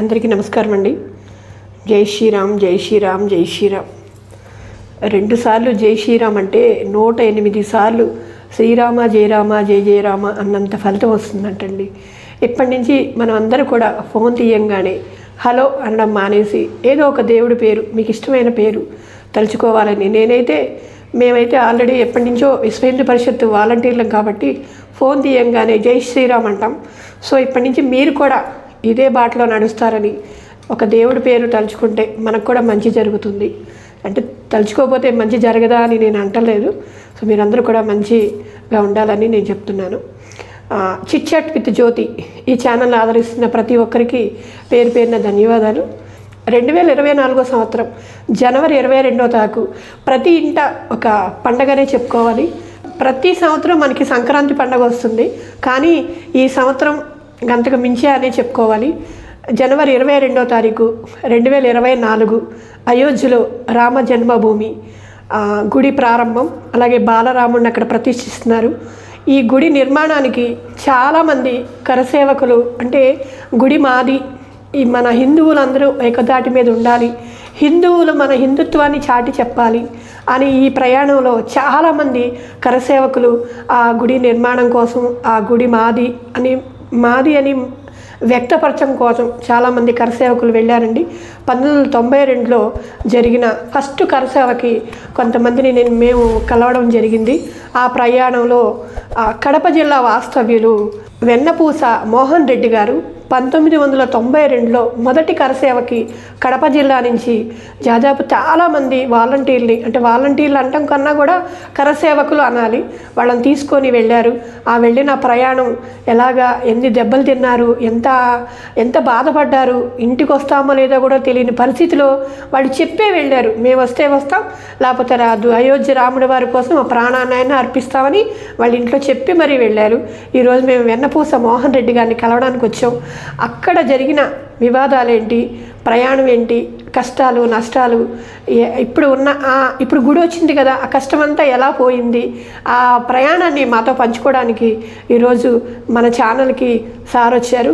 అందరికీ నమస్కారం అండి. జై శ్రీరామ్, జై శ్రీరామ్, జై శ్రీరామ్. 2 సార్లు జై శ్రీరామ్ అంటే 108 సార్లు శ్రీరామ జయరామ జయ జయరామ అన్నంత ఫలితం వస్తుందంటండి. ఇప్పటి నుంచి మనం అందరూ కూడా ఫోన్ తీయంగానే హలో అనడం మానేసి ఏదో ఒక దేవుడి పేరు, మీకు ఇష్టమైన పేరు తలుచుకోవాలని మేమైతే ఆల్రెడీ ఎప్పటి నుంచో విశ్వ హిందూ పరిషత్తు వాలంటీర్లం కాబట్టి ఫోన్ తీయంగానే జై శ్రీరామ్ అంటాం. సో ఇప్పటి నుంచి మీరు కూడా ఇదే బాటలో నడుస్తారని, ఒక దేవుడి పేరు తలుచుకుంటే మనకు కూడా మంచి జరుగుతుంది. అంటే తలుచుకోకపోతే మంచి జరగదా అని నేను అంటలేదు. సో మీరందరూ కూడా మంచిగా ఉండాలని నేను చెప్తున్నాను. చిట్ చాట్ విత్ జ్యోతి ఈ ఛానల్ ఆదరిస్తున్న ప్రతి ఒక్కరికి పేరు పేరున ధన్యవాదాలు. 2024 సంవత్సరం జనవరి 22వ తారీఖు ప్రతి ఇంట ఒక పండగనే చెప్పుకోవాలి. ప్రతి సంవత్సరం మనకి సంక్రాంతి పండగ వస్తుంది, కానీ ఈ సంవత్సరం గంతకు మించే అనే చెప్పుకోవాలి. జనవరి 22వ తారీఖు 2024 అయోధ్యలో రామ జన్మభూమి గుడి ప్రారంభం, అలాగే బాలరాముడిని అక్కడ ప్రతిష్ఠిస్తున్నారు. ఈ గుడి నిర్మాణానికి చాలామంది కరసేవకులు, అంటే గుడి మాది, ఈ మన హిందువులందరూ ఏకదాటి మీద ఉండాలి, హిందువులు మన హిందుత్వాన్ని చాటి చెప్పాలి అని ఈ ప్రయాణంలో చాలామంది కరసేవకులు ఆ గుడి నిర్మాణం కోసం, ఆ గుడి మాది అని వ్యక్తపరచడం కోసం చాలామంది కరసేవకులు వెళ్ళారండి. 1992లో జరిగిన ఫస్ట్ కరసేవకి కొంతమందిని మేము కలవడం జరిగింది. ఆ ప్రయాణంలో కడప జిల్లా వాస్తవ్యులు వెన్నపూస మోహన్ రెడ్డి గారు 1992లో మొదటి కరసేవకి కడప జిల్లా నుంచి దాదాపు చాలామంది వాలంటీర్లు అంటాం కన్నా కూడా కరసేవకులు అనాలి, వాళ్ళని తీసుకొని వెళ్ళారు. ఆ వెళ్ళిన ప్రయాణం ఎన్ని దెబ్బలు తిన్నారు, ఎంత బాధపడ్డారు, ఇంటికి వస్తామో లేదో కూడా తెలియని పరిస్థితిలో వాళ్ళు చెప్పే వెళ్ళారు. మేము వస్తే వస్తాం, లేకపోతే రాదు, అయోధ్య రాముడి వారి కోసం ఆ ప్రాణాన్ని అర్పిస్తామని వాళ్ళ ఇంట్లో చెప్పి మరీ వెళ్ళారు. ఈరోజు మేము వెన్నపూస మోహన్ రెడ్డి గారిని కలవడానికి వచ్చాం. అక్కడ జరిగిన వివాదాలేంటి, ప్రయాణం ఏంటి, కష్టాలు నష్టాలు, ఇప్పుడు గుడి వచ్చింది కదా, ఆ కష్టమంతా ఎలా పోయింది, ఆ ప్రయాణాన్ని మాతో పంచుకోవడానికి ఈరోజు మన ఛానల్కి సార్ వచ్చారు.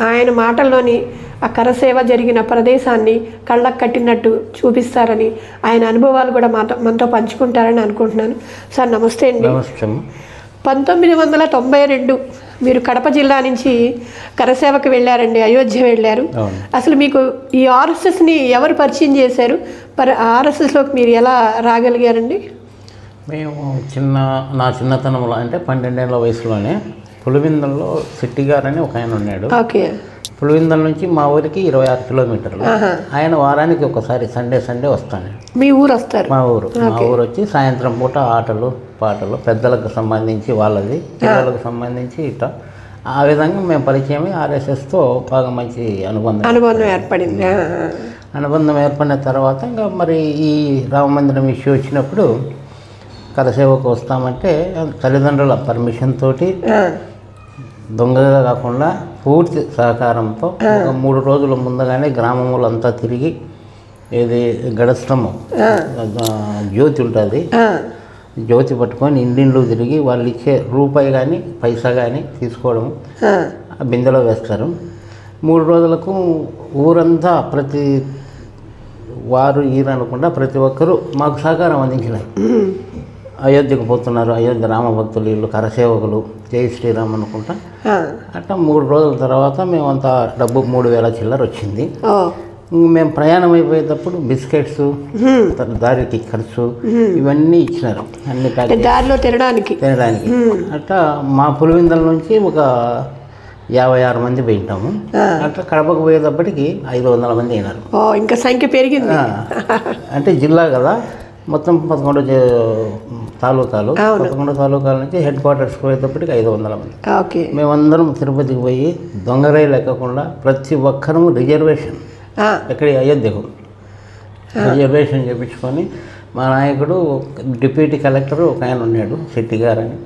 ఆయన మాటల్లోని ఆ కరసేవ జరిగిన ప్రదేశాన్ని కళ్ళకు కట్టినట్టు చూపిస్తారని, ఆయన అనుభవాలు కూడా మనతో పంచుకుంటారని అనుకుంటున్నాను. సార్ నమస్తే అండి. 1992 మీరు కడప జిల్లా నుంచి కరసేవకు వెళ్ళారండి, అయోధ్య వెళ్ళారు. అసలు మీకు ఈ ఆర్ఎస్ఎస్ని ఎవరు పరిచయం చేశారు? ఆర్ఎస్ఎస్లోకి మీరు ఎలా రాగలిగారండి? మేము నా చిన్నతనంలో అంటే 12 ఏళ్ల వయసులోనే పులివిందల్లో శెట్టి గారు అని ఒక ఆయన ఉన్నాడు. ఓకే. పులివిందల నుంచి మా ఊరికి 26 కిలోమీటర్లు. ఆయన వారానికి ఒకసారి సండే వస్తాను. మీ ఊరు వస్తారు? మా ఊరు వచ్చి సాయంత్రం పూట ఆటలు పాటలు, పెద్దలకు సంబంధించి వాళ్ళది, పిల్లలకు సంబంధించి ఇట్లా ఆ విధంగా మేము పరిచయం. ఆర్ఎస్ఎస్తో బాగా మంచి అనుబంధం ఏర్పడింది. అనుబంధం ఏర్పడిన తర్వాత ఇంకా మరి ఈ రామ మందిరం ఇష్యూ వచ్చినప్పుడు కరసేవకు వస్తామంటే తల్లిదండ్రుల పర్మిషన్ తోటి దొంగగా కాకుండా పూర్తి సహకారంతో 3 రోజుల ముందుగానే గ్రామములంతా తిరిగి ఏది గడస్టము జ్యోతి ఉంటుంది, జ్యోతి పట్టుకొని ఇండ్లు తిరిగి వాళ్ళు ఇచ్చే రూపాయి కానీ పైసా కానీ తీసుకోవడం, బిందెలో వేస్తారు. 3 రోజులకు ఊరంతా ప్రతి వారు ఈరనకుండా ప్రతి ఒక్కరూ మాకు సహకారం అందించినారు. అయోధ్యకు పోతున్నారు, అయోధ్య రామ భక్తులు, వీళ్ళు కరసేవకులు, జై శ్రీరామ్ అనుకుంటా. అట్లా 3 రోజుల తర్వాత మేమంతా డబ్బు 3000 చిల్లర వచ్చింది. మేము ప్రయాణం అయిపోయేటప్పుడు బిస్కెట్స్, దారికి ఖర్చు ఇవన్నీ ఇచ్చినారు, అన్ని దారిలో తినడానికి. అట్లా మా పులివిందల నుంచి ఒక 56 మంది పోయింటాము. అట్లా కడపకు పోయేటప్పటికి 500 మంది అయినారు. ఇంకా సంఖ్య పెరిగింది. అంటే జిల్లా కదా, మొత్తం 11 తాలూకాలు, 11 తాలూకాల నుంచి హెడ్ క్వార్టర్స్కి పోయేటప్పటికి 500 మంది. మేమందరం తిరుపతికి పోయి దొంగ రైలు ఎక్కకుండా ప్రతి ఒక్కరూ రిజర్వేషన్, ఎక్కడ అయోధ్యకు రిజర్వేషన్ చేయించుకొని, మా నాయకుడు డిప్యూటీ కలెక్టర్ ఒక ఆయన ఉన్నాడు, శెట్టి గారు అని,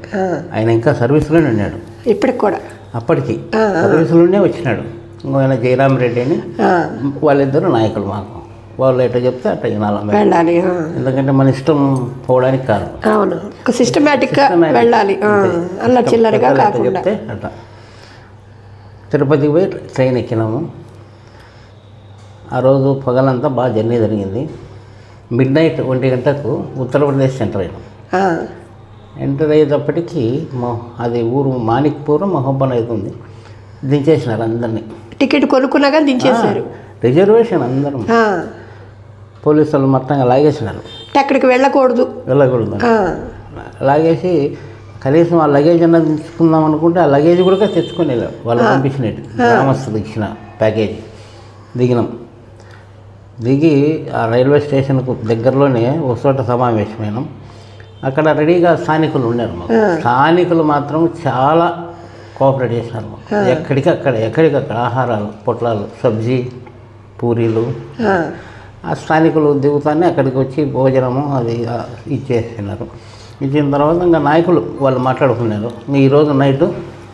ఆయన ఇంకా సర్వీస్లోనే ఉన్నాడు ఇప్పటికి కూడా. అప్పటికి సర్వీసులోనే వచ్చినాడు. ఇంకో ఆయన జయరామ్ రెడ్డి అని, వాళ్ళిద్దరు నాయకులు. మాకు వాళ్ళు ఎట్లా చెప్తే అట్లా వినాలి, ఎందుకంటే మన ఇష్టం పోవడానికి కాదు. అవును, సిస్టమేటిక్గా వెళ్ళాలి, అలా చిల్లరగా చెప్తే అట్లా. తిరుపతికి పోయి ట్రైన్ ఎక్కినాము. ఆ రోజు పగలంతా బాగా జర్నీ జరిగింది. మిడ్ నైట్ 1 గంటకు ఉత్తరప్రదేశ్ ఎంటర్ అయినాం. ఎంటర్ అయ్యేటప్పటికీ అది ఊరు మాణిక్పూర్ మహబూబాబాద్ అవుతుంది. దించేసినారు అందరినీ. టికెట్ కొనుక్కున్నాగా దించేశారు. రిజర్వేషన్ అందరం పోలీసు వాళ్ళు మొత్తంగా లాగేసినారు. అక్కడికి వెళ్ళకూడదు. లాగేసి కనీసం ఆ లగేజ్ అన్నది తెచ్చుకుందాం అనుకుంటే ఆ లగేజ్ కూడా తెచ్చుకొని వెళ్ళాం. వాళ్ళు పంపించినట్టు గ్రామస్తులు ఇచ్చిన ప్యాకేజీ. దిగి ఆ రైల్వే స్టేషన్కు దగ్గరలోనే ఒక చోట సమావేశమైనాం. అక్కడ రెడీగా స్థానికులు ఉన్నారు. స్థానికులు మాత్రం చాలా కోఆపరేట్ చేసినారు. ఎక్కడికక్కడ ఆహారాలు పొట్లాలు, సబ్జీ, పూరీలు ఆ స్థానికులు దిగుతానే అక్కడికి వచ్చి భోజనము అది ఇచ్చేసినారు. ఇచ్చిన తర్వాత ఇంకా నాయకులు వాళ్ళు మాట్లాడుకున్నారు, ఈరోజు నైట్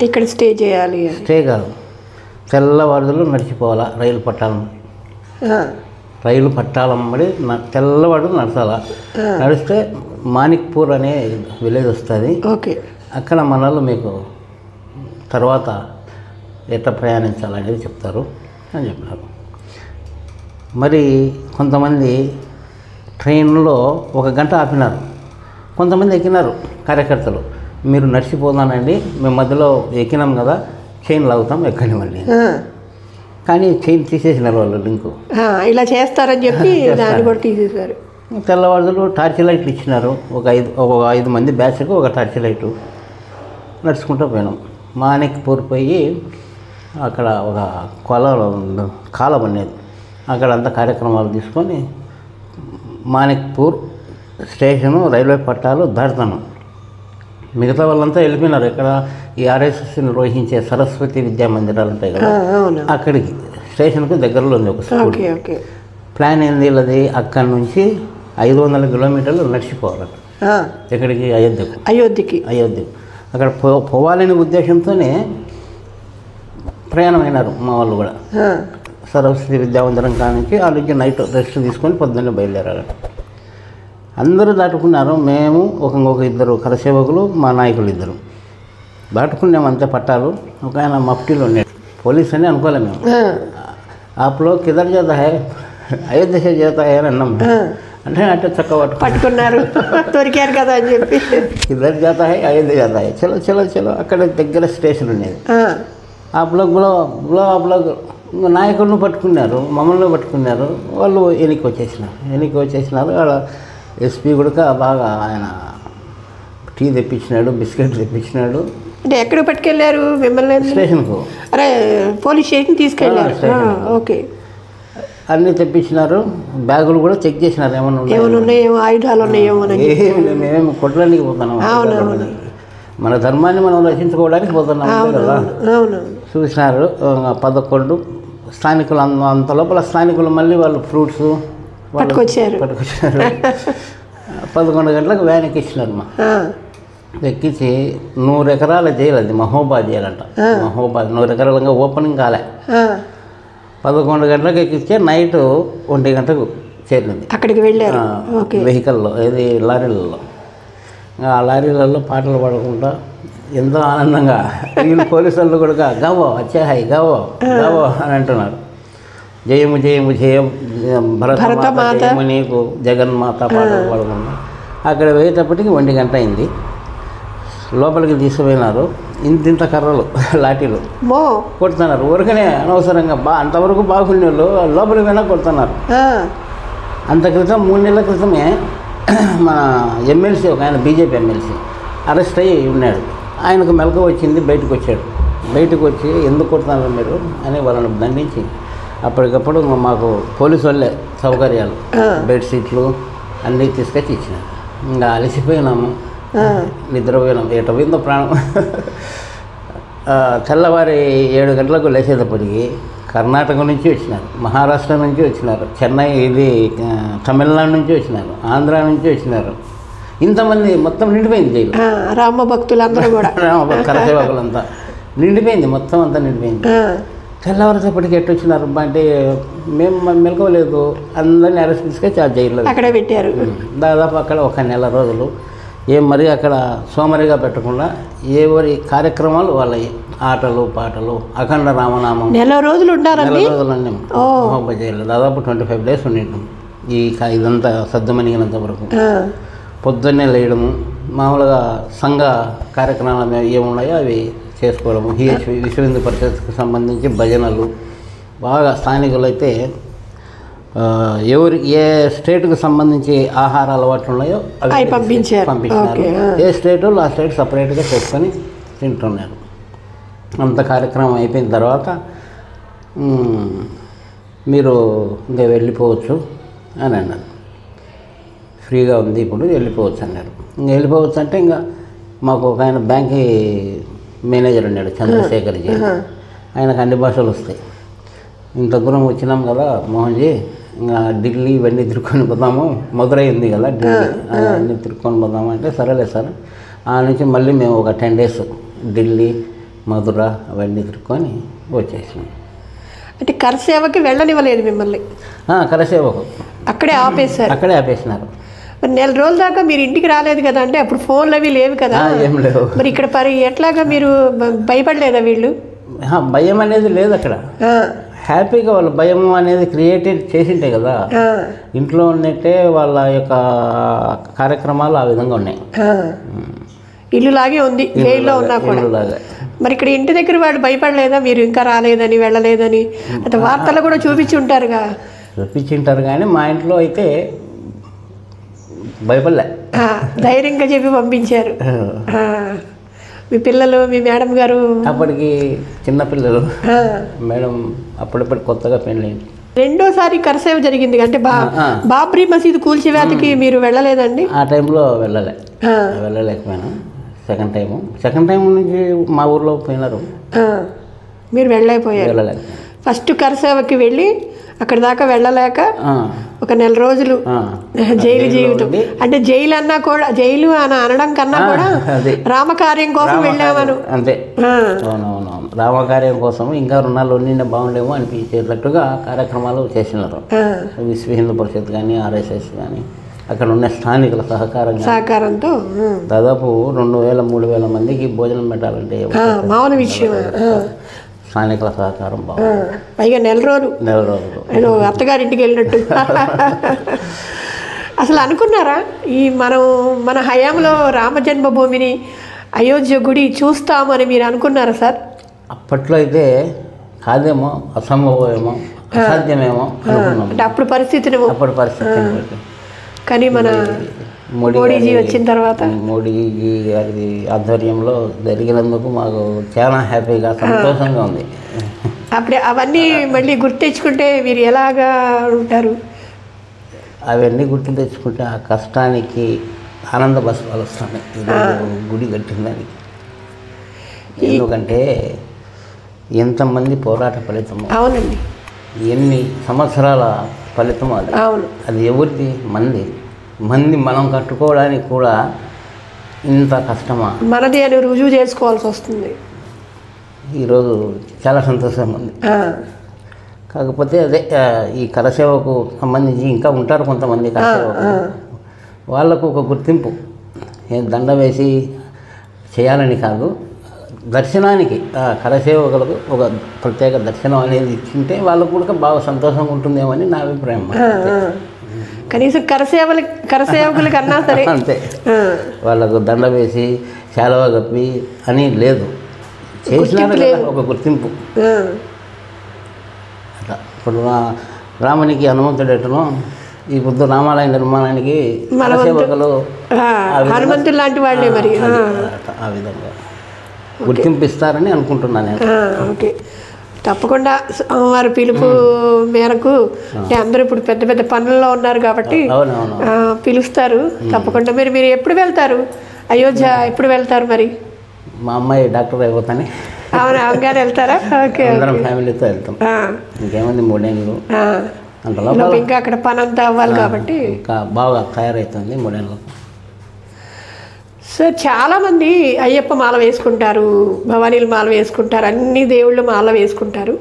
ఇక్కడ స్టే చేయాలి. స్టే కాదు, తెల్లవారులు నడిచిపోవాలా రైలు పట్టాలం. రైలు పట్టాలమ్మడి తెల్లవాడు నడచాలా. నడిస్తే మాణిక్పూర్ అనే విలేజ్ వస్తుంది. అక్కడ మనలో మీకు తర్వాత ఎట్లా ప్రయాణించాలనేది చెప్తారు అని చెప్పినారు. మరి కొంతమంది ట్రైన్లో 1 గంట ఆపినారు. కొంతమంది ఎక్కినారు కార్యకర్తలు, మీరు నడిచిపోదానండి, మేము మధ్యలో ఎక్కినాం కదా చైన్ లాగుతాం ఎక్కనివ్వండి. కానీ చైన్ తీసేసినారు వాళ్ళు. లింకు ఇలా చేస్తారని చెప్పి దాన్ని కూడా తీసేశారు. తెల్లవారులు టార్చ్ లైట్లు ఇచ్చినారు. ఒక 5 మంది బ్యాచ్కు ఒక టార్చ్ లైటు. నడుచుకుంటూ పోయినాం. మాణిక్పూర్ పోయి అక్కడ ఒక కాలం అనేది అక్కడ అంతా కార్యక్రమాలు తీసుకొని మాణిక్పూర్ స్టేషను రైల్వే పట్టాలు దాటుతాను. మిగతా వాళ్ళంతా వెళ్ళిపోయినారు. ఇక్కడ ఈ ఆర్ఎస్ఎస్ నిర్వహించే సరస్వతి విద్యా మందిరాలు ఉంటాయి కదా, అక్కడికి స్టేషన్కు దగ్గరలో ఉంది ఒక స్కూల్. ప్లాన్ ఏంది వీళ్ళది, అక్కడి నుంచి 500 కిలోమీటర్లు నడిచిపోవాలట. ఎక్కడికి? అయోధ్యకి. అక్కడ పోవాలనే ఉద్దేశంతోనే ప్రయాణం అయినారు మా వాళ్ళు కూడా. సరస్వతి విద్యామందిరం కానించి ఆ నుంచి నైట్ రెస్ట్ తీసుకొని పొద్దున్నే బయలుదేరారు. అందరూ దాటుకున్నారు. మేము ఒక 2 కరసేవకులు, మా నాయకులు 2 దాటుకున్నాము. అంతే పట్టాలు. ఒక ఆయన మఫ్టీలో ఉన్నాడు. పోలీస్ అని అనుకోలే మేము. ఆప్లో కిదర్ జాతా హై, అయోధ్య సే జాతా హై అని అన్నాం. అంటే చక్క పట్టుకున్నారు, దొరికారు కదా అని చెప్పి కిదర్ జాతా హై, అయోధ్య జాతా హై, చలో చలో చలో. అక్కడ దగ్గర స్టేషన్ ఉండేది. ఆ బ్లాక్ నాయకులను పట్టుకున్నారు, మమ్మల్ని పట్టుకున్నారు. వాళ్ళు వెనక్కి వచ్చేసినారు. వాళ్ళ ఎస్పీ కూడా బాగా ఆయన టీ తెప్పించినాడు, బిస్కెట్ తెప్పించినాడు. అంటే ఎక్కడ పట్టుకెళ్ళారు మిమ్మల్ని? స్టేషన్కు. అరే పోలీస్ స్టేషన్ తీసుకెళ్ళారు. ఓకే. అన్నీ తెప్పించినారు. బ్యాగులు కూడా చెక్ చేసినారు, ఏమన్నా ఉన్నాయేమో, ఆయుధాలు ఉన్నాయేమో. మేమేమి కొట్టడానికి పోతున్నాం, మన ధర్మాన్ని మనం రక్షించుకోవడానికి పోతున్నాం కదా. చూసినారు 11 స్థానికులు. అంత లోపల స్థానికులు మళ్ళీ వాళ్ళు ఫ్రూట్స్ పట్టుకొచ్చారు. 11 గంటలకు వ్యాన్ ఎక్కించినారు. ఎక్కించి 100 ఎకరాల జైలు, అది మహబూబాబాద్ జైలు అంట. మహబూబాబాద్ 100 ఎకరాలుగా ఓపెనింగ్ కాలే. 11 గంటలకు ఎక్కిస్తే నైట్ 1 గంటకు చేరింది. అక్కడికి వెళ్ళారు వెహికల్లో, ఏది లారీలలో. ఆ లారీలలో పాటలు పాడుకుంటా ఎంతో ఆనందంగా వీళ్ళు పోలీసు వాళ్ళు కూడా గవో వచ్చాయి గవో గవో అని అంటున్నారు. జయము జయము జయం భరతమాత జయము నీకు జగన్మాత పాటలు పాడుకుంటా. అక్కడ పోయేటప్పటికి 1 గంట అయింది. లోపలికి తీసుకుపోయినారు. ఇంత కర్రలు, లాఠీలు కొడుతున్నారు. ఊరికనే అనవసరంగా అంతవరకు బాగుండే వాళ్ళు లోపలికి పోయినా కొడుతున్నారు. అంత క్రితం 3 నెలల క్రితమే మన ఎమ్మెల్సీ, ఒక ఆయన బీజేపీ ఎమ్మెల్సీ అరెస్ట్ అయ్యి ఉన్నాడు. ఆయనకు మెలకు వచ్చింది, బయటకు వచ్చాడు. బయటకు వచ్చి ఎందుకు కొడుతున్నారు మీరు అని వాళ్ళని దండించి అప్పటికప్పుడు మాకు పోలీసు వాళ్ళే సౌకర్యాలు, బెడ్షీట్లు అన్నీ తీసుకొచ్చి ఇచ్చినారు. ఇంకా అలసిపోయినాము, నిద్రపోయినాము. ఎట పోయిందో ప్రాణం. తెల్లవారి 7 గంటలకు లేచేటప్పటికి కర్ణాటక నుంచి వచ్చినారు, మహారాష్ట్ర నుంచి వచ్చినారు, చెన్నై ఇది తమిళనాడు నుంచి వచ్చినారు, ఆంధ్ర నుంచి వచ్చినారు. ఇంతమంది మొత్తం నిండిపోయింది జైలు. రామ భక్తులందరూ కూడా, కరసేవకులంతా నిండిపోయింది, మొత్తం అంతా నిండిపోయింది. తెల్లవారేటప్పటికి ఎట్టు వచ్చినారు అంటే మేము మెలకోలేదు. అందరినీ అరెస్ట్ తీసుకొచ్చి ఆ జైల్లో అక్కడ పెట్టారు. దాదాపు అక్కడ 1 నెల రోజులు మరీ అక్కడ సోమరిగా పెట్టకుండా ఎవరి కార్యక్రమాలు వాళ్ళవి, ఆటలు పాటలు, అఖండ రామనామం. నెల రోజులు ఉండాలండి. నెల రోజులన్నీ మహోపజయాలు దాదాపు 25 days ఉండింటాం ఇదంతా సర్దుమణిగినంత వరకు. పొద్దున్నే లేయడము, మామూలుగా సంఘ కార్యక్రమాలు ఏమున్నాయో అవి చేసుకోవడము. విశ్వ హిందూ పరిషత్కి సంబంధించి భజనలు బాగా స్థానికులు అయితే ఎవరు ఏ స్టేట్కి సంబంధించి ఆహార అలవాట్లు ఉన్నాయో అవి పంపించినారు. ఏ స్టేట్ ఆ స్టేట్ సపరేట్గా చేసుకొని తింటున్నారు. అంత కార్యక్రమం అయిపోయిన తర్వాత మీరు ఇంకా వెళ్ళిపోవచ్చు అని అన్నారు. ఫ్రీగా ఉంది ఇప్పుడు వెళ్ళిపోవచ్చు అన్నారు. ఇంకా వెళ్ళిపోవచ్చు అంటే ఇంకా మాకు ఒక ఆయన బ్యాంక్ మేనేజర్ ఉన్నాడు, చంద్రశేఖర్జీ. ఆయనకు అన్ని భాషలు వస్తాయి. ఇంత దూరం వచ్చినాం కదా మోహన్జీ, ఇంకా ఢిల్లీ ఇవన్నీ తిరుక్కొని పోదాము, మధురై ఉంది కదా ఢిల్లీ, అన్నీ తిరుక్కొని పోదాము అంటే సరేలే సార్. ఆ నుంచి మళ్ళీ మేము ఒక 10 days ఢిల్లీ, మధుర అవన్నీ తిరుక్కొని వచ్చేసినాం. అంటే కరసేవకి వెళ్ళనివ్వలేదు మిమ్మల్ని? కరసేవకు అక్కడే ఆపేసినారు. మరి నెల రోజుల దాకా మీరు ఇంటికి రాలేదు కదా, అంటే అప్పుడు ఫోన్లు అవి లేవు కదా? ఏం లేవు. మరి ఇక్కడ ఎట్లాగా మీరు భయపడలేదా వీళ్ళు? భయం అనేది లేదు అక్కడ. హ్యాపీగా వాళ్ళు భయం అనేది క్రియేటెడ్ చేసింటే కదా, ఇంట్లో ఉన్నట్టే వాళ్ళ యొక్క కార్యక్రమాలు ఆ విధంగా ఉన్నాయి. ఇల్లు లాగే ఉంది జైల్లో ఉన్నా కూడా. మరి ఇక్కడ ఇంటి దగ్గర వాళ్ళు భయపడలేదా మీరు ఇంకా రాలేదని, వెళ్ళలేదని? అంటే వార్తలు కూడా చూపించుంటారుగా. చూపించుంటారు కానీ మా ఇంట్లో అయితే భయపడలే, ధైర్యంగా చెప్పి పంపించారు. మీ పిల్లలు, మీ మేడం గారు అప్పటికి చిన్నపిల్లలు, మేడం అప్పుడప్పుడు కొత్తగా పెళ్ళింది. రెండోసారి కరసేవ జరిగింది అంటే బాబ్రీ మసీదు కూల్చివేతకి మీరు వెళ్ళలేదండి? ఆ టైంలో వెళ్ళలేకపోయినా. సెకండ్ టైం నుంచి మా ఊర్లో పోయినారు, మీరు వెళ్ళలేకపోయారు. ఫస్ట్ కరసేవకి వెళ్ళి అక్కడ దాకా వెళ్ళలేక ఒక నెల రోజులు జైలు జీవితం. అంటే జైలు అన్నా కూడా, జైలు అని అనడం కన్నా కూడా రామకార్యం కోసం వెళ్ళామను. అంతే. అవునవునవును, రామకార్యం కోసం ఇంకా రుణాలు ఉండిండే బాగుండేమో అనిపించేటట్టుగా కార్యక్రమాలు చేసినారు. విశ్వ హిందూ పరిషత్ కానీ, RSS కానీ, అక్కడ ఉన్న స్థానికుల సహకారంతో దాదాపు 2000-3000 మందికి భోజనం పెట్టాలంటే మామూలు విషయం. స్థానికుల సహకారం బాగుంది. పైగా నెల రోజులు అత్తగారింటికి వెళ్ళినట్టు. అసలు అనుకున్నారా మన హయాంలో రామ జన్మభూమిని, అయోధ్య గుడి చూస్తామని మీరు అనుకున్నారా సార్? అప్పట్లో అయితే కాదేమో, అసంభవమేమో, అసాధ్యమేమో అనుకున్నాం. అంటే అప్పుడు పరిస్థితి కానీ మన మోడీజీ వచ్చిన తర్వాత, మోడీజీ గారి ఆధ్వర్యంలో జరిగినందుకు మాకు చాలా హ్యాపీగా, సంతోషంగా ఉంది. అప్పుడే అవన్నీ మళ్ళీ గుర్తు తెచ్చుకుంటే మీరు ఎలాగా ఉంటారు? అవన్నీ గుర్తు తెచ్చుకుంటే ఆ కష్టానికి ఆనంద బస్వాలు వస్తాయి గుడి కట్టిందానికి. ఎందుకంటే ఎంతమంది పోరాట ఫలితము. అవునండి. ఎన్ని సంవత్సరాల ఫలితం అది. అవును. అది ఎవరిది? మంది మనం కట్టుకోవడానికి కూడా ఇంత కష్టమా? మనది అని రుజువు చేసుకోవాల్సి వస్తుంది. ఈరోజు చాలా సంతోషంగా ఉంది. కాకపోతే అదే ఈ కరసేవకు సంబంధించి ఇంకా ఉంటారు కొంతమంది కరసేవకు, వాళ్ళకు ఒక గుర్తింపు దండ వేసి చేయాలని కాదు, దర్శనానికి కరసేవకులకు ఒక ప్రత్యేక దర్శనం అనేది ఇచ్చింటే వాళ్ళకు కూడా బాగా సంతోషంగా ఉంటుందేమో అని నా అభిప్రాయం. కనీసం కరసేవకుల కన్నా సరే అంతే. వాళ్ళకు దండ వేసి శాలువ కప్పి అని లేదు, చేసినారు ఒక గుర్తింపు. అట్లా ఇప్పుడు రామునికి హనుమంతుడు ఎట్టును, ఈ బుద్ధ రామాలయ నిర్మాణానికి కరసేవకులు హనుమంతుడు లాంటి వాళ్ళే మరి ఆ విధంగా గుర్తింపు ఇస్తారని అనుకుంటున్నాను నేను. ఓకే, తప్పకుండా వారి పిలుపు మేరకు అందరూ ఇప్పుడు పెద్ద పెద్ద పనుల్లో ఉన్నారు కాబట్టి పిలుస్తారు తప్పకుండా. మీరు ఎప్పుడు వెళ్తారు అయోధ్య? ఎప్పుడు వెళ్తారు మరి? మా అమ్మాయి డాక్టర్ అయిపోతానే. అవును, అవగానే వెళ్తారా? ఓకే, అందరం ఫ్యామిలీతో వెళ్తాం. ఇంకేముంది 3 ఏళ్ళు అంతలో ఇంకా అక్కడ పని అంతా అవ్వాలి కాబట్టి ఇంకా బాగా తయారవుతుంది 3 ఏళ్ళు. సార్, చాలామంది అయ్యప్ప మాల వేసుకుంటారు, భవానీలు మాల వేసుకుంటారు, అన్ని దేవుళ్ళు మాల వేసుకుంటారు.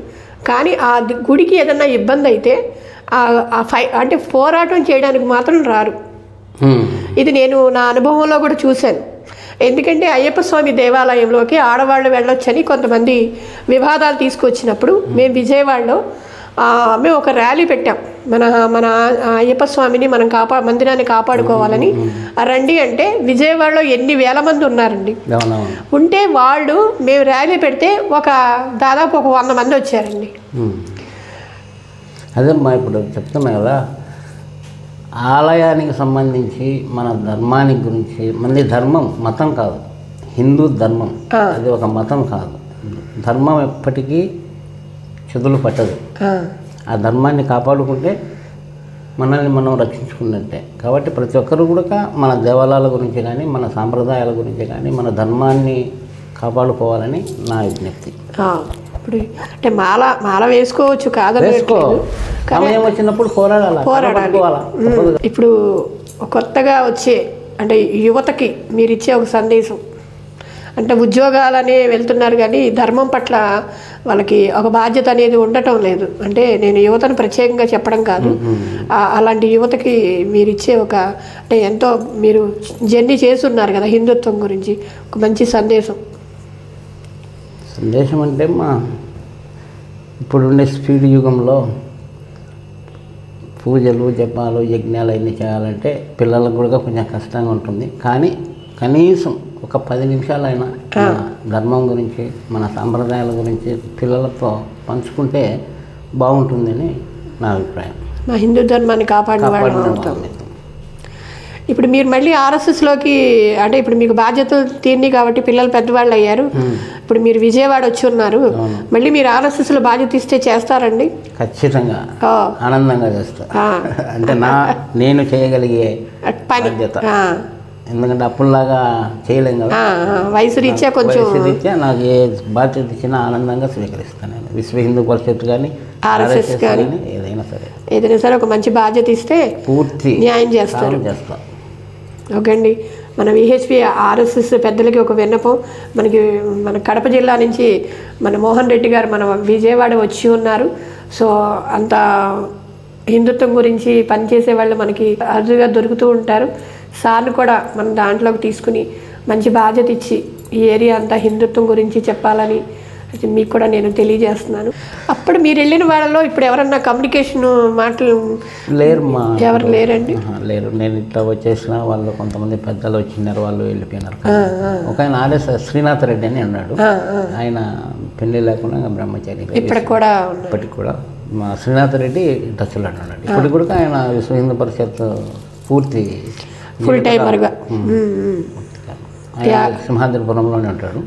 కానీ ఆ గుడికి ఏదన్నా ఇబ్బంది అయితే అంటే పోరాటం చేయడానికి మాత్రం రారు. ఇది నేను నా అనుభవంలో కూడా చూశాను. ఎందుకంటే అయ్యప్ప స్వామి దేవాలయంలోకి ఆడవాళ్ళు వెళ్ళొచ్చని కొంతమంది వివాదాలు తీసుకొచ్చినప్పుడు మేము విజయవాడలో మేము ఒక ర్యాలీ పెట్టాం. మన అయ్యప్ప స్వామిని మనం మందిరాన్ని కాపాడుకోవాలని. రండి అంటే విజయవాడలో ఎన్ని వేల మంది ఉన్నారండి. ఉంటే వాళ్ళు మేము ర్యాలీ పెడితే దాదాపు 100 మంది వచ్చారండి. అదేమ్మా ఇప్పుడు చెప్తున్నా కదా, ఆలయానికి సంబంధించి మన ధర్మానికి గురించి, మనది ధర్మం మతం కాదు, హిందూ ధర్మం. అది ఒక మతం కాదు. ధర్మం ఎప్పటికీ చెదులు పట్టదు. ఆ ధర్మాన్ని కాపాడుకుంటే మనల్ని మనం రక్షించుకున్నట్టే. కాబట్టి ప్రతి ఒక్కరు కూడా మన దేవాలయాల గురించి కానీ, మన సాంప్రదాయాల గురించి కానీ, మన ధర్మాన్ని కాపాడుకోవాలని నా విజ్ఞప్తి. ఇప్పుడు అంటే మాల వేసుకోవచ్చు కాదని, సమయం వచ్చినప్పుడు పోరాడాలి. ఇప్పుడు కొత్తగా వచ్చే అంటే యువతకి మీరు ఇచ్చే ఒక సందేశం అంటే, ఉద్యోగాలనే వెళ్తున్నారు కానీ ధర్మం పట్ల వాళ్ళకి ఒక బాధ్యత అనేది ఉండటం లేదు. అంటే నేను యువతను ప్రత్యేకంగా చెప్పడం కాదు, అలాంటి యువతకి మీరు ఇచ్చే అంటే ఎంతో మీరు జర్నీ చేస్తున్నారు కదా హిందుత్వం గురించి, ఒక మంచి సందేశం అంటే ఇప్పుడుండే స్పీడ్ యుగంలో పూజలు జపాలు యజ్ఞాలు అన్నీ చేయాలంటే పిల్లలకు కూడా కొంచెం కష్టంగా ఉంటుంది. కానీ కనీసం ఒక 10 నిమిషాలైనా ధర్మం గురించి, మన సాంప్రదాయాల గురించి పిల్లలతో పంచుకుంటే బాగుంటుందని నా అభిప్రాయం. మా హిందూ ధర్మాన్ని కాపాడుకోవాలి. ఇప్పుడు మీరు మళ్ళీ ఆర్ఎస్ఎస్లోకి అంటే ఇప్పుడు మీకు బాధ్యతలు తీరినాయి కాబట్టి పిల్లలు పెద్దవాళ్ళు అయ్యారు. ఇప్పుడు మీరు విజయవాడ వచ్చి ఉన్నారు, మళ్ళీ మీరు ఆర్ఎస్ఎస్లో బాధ్యత ఇస్తే చేస్తారండి? ఖచ్చితంగా ఆనందంగా చేస్తా. అంటే నేను చేయగలిగే బాధ్యత. ఎందుకంటే అప్పుడులాగా చేయలేం కదా, వయసు రీత్యా కొంచెం నాకు ఏ బాధ్యత ఇచ్చినా ఆనందంగా స్వీకరిస్తాను. నేను విశ్వ హిందూ పరిషత్ కానీ ఆర్ఎస్ఎస్ కానీ ఏదైనా సరే ఒక మంచి బాధ్యత ఇస్తే పూర్తి న్యాయం చేస్తారు. ఓకే అండి. మన విహెచ్పి ఆర్ఎస్ఎస్ పెద్దలకి ఒక విన్నపం, మన కడప జిల్లా నుంచి మన మోహన్ రెడ్డి గారు మన విజయవాడ వచ్చి ఉన్నారు. సో అంత హిందుత్వం గురించి పనిచేసే వాళ్ళు మనకి అరుదుగా దొరుకుతూ ఉంటారు. సార్ని కూడా మనం దాంట్లోకి తీసుకుని మంచి బాధ్యత ఇచ్చి ఈ ఏరియా అంతా హిందుత్వం గురించి చెప్పాలని మీకు కూడా నేను తెలియజేస్తున్నాను. అప్పుడు మీరు వెళ్ళిన వాళ్ళలో ఇప్పుడు ఎవరన్నా కమ్యూనికేషన్ మాటలు లేరమ్మా? ఎవరు లేరండి? లేరు. నేను ఇట్లా వచ్చేసిన వాళ్ళు కొంతమంది పెద్దలు వచ్చినారు, వాళ్ళు వెళ్ళిపోయినారు. ఒక ఆయన ఆర్ఎస్ శ్రీనాథ్ రెడ్డి అని అన్నాడు. ఆయన పెళ్లి లేకుండా బ్రహ్మచారి ఇప్పటికి కూడా మా శ్రీనాథ్ రెడ్డి టచ్లో అన్నాడు. ఇప్పటికి కూడా ఆయన విశ్వ హిందూ పరిషత్ పూర్తి ఫుల్ టైమర్గా సింహాద్రిపురంలోనే ఉంటాడు.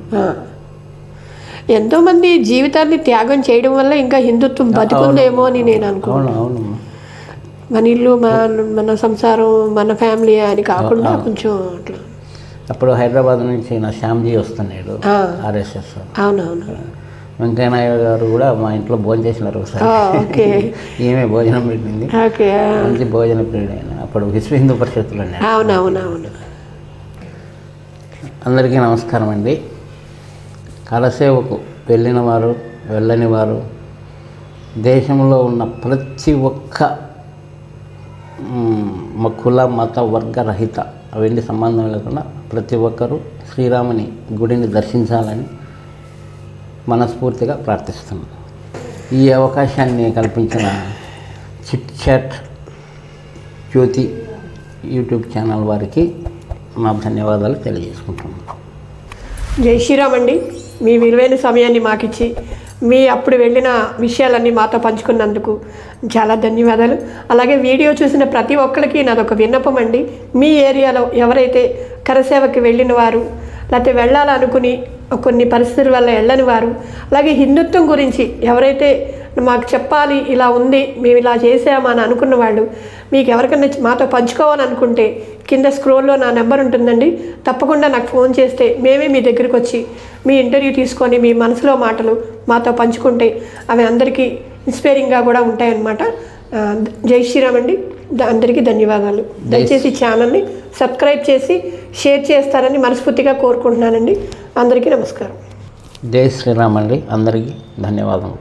ఎంతోమంది జీవితాన్ని త్యాగం చేయడం వల్ల ఇంకా హిందుత్వం బతుకుందేమో అని నేను అనుకున్నాను. మన ఇల్లు, మన సంసారం, మన ఫ్యామిలీ అని కాకుండా కొంచెం అట్లా. అప్పుడు హైదరాబాద్ నుంచి నా శ్యామ్జీ వస్తున్నాడు ఆర్ఎస్ఎస్. అవునవును. వెంకయ్యనాయుడు గారు కూడా మా ఇంట్లో భోజనం చేసినారు ఒకసారి. ఏమే భోజనం పెట్టింది, మంచి భోజన ప్రియుడు ఆయన. అప్పుడు విశ్వ హిందూ పరిషత్తులో. అవునవునవును. అందరికీ నమస్కారం అండి. కలసేవకు వెళ్ళిన వారు, వెళ్ళని వారు, దేశంలో ఉన్న ప్రతి ఒక్క కుల మత వర్గ రహిత అవన్నీ సంబంధం లేకుండా ప్రతి ఒక్కరూ శ్రీరాముని గుడిని దర్శించాలని మనస్ఫూర్తిగా ప్రార్థిస్తున్నాను. ఈ అవకాశాన్ని కల్పించిన చిట్ చాట్ జ్యోతి యూట్యూబ్ ఛానల్ వారికి మా ధన్యవాదాలు తెలియజేసుకుంటున్నాను. జై శ్రీరామ్ అండి. మీ విలువైన సమయాన్ని మాకిచ్చి మీ అప్పుడు వెళ్ళిన విషయాలన్నీ మాతో పంచుకున్నందుకు చాలా ధన్యవాదాలు. అలాగే వీడియో చూసిన ప్రతి ఒక్కరికి నాదొక విన్నపం అండి. మీ ఏరియాలో ఎవరైతే కరసేవకి వెళ్ళిన వారు, లేకపోతే వెళ్ళాలనుకుని కొన్ని పరిస్థితుల వల్ల వెళ్ళని వారు, అలాగే హిందుత్వం గురించి ఎవరైతే మాకు చెప్పాలి ఇలా ఉంది, మేము ఇలా చేసామని అనుకున్న వాళ్ళు, మీకు ఎవరికైనా మాతో పంచుకోవాలనుకుంటే కింద స్క్రోల్లో నా నెంబర్ ఉంటుందండి. తప్పకుండా నాకు ఫోన్ చేస్తే మేమే మీ దగ్గరికి వచ్చి మీ ఇంటర్వ్యూ తీసుకొని మీ మనసులో మాటలు మాతో పంచుకుంటే అవి అందరికీ ఇన్స్పైరింగ్గా కూడా ఉంటాయన్నమాట. జై శ్రీరామ్ అండి. అందరికీ ధన్యవాదాలు. దయచేసి ఛానల్ని సబ్స్క్రైబ్ చేసి షేర్ చేస్తారని మనస్ఫూర్తిగా కోరుకుంటున్నానండి. అందరికీ నమస్కారం. జై శ్రీరామ్ అండి. అందరికీ ధన్యవాదాలు.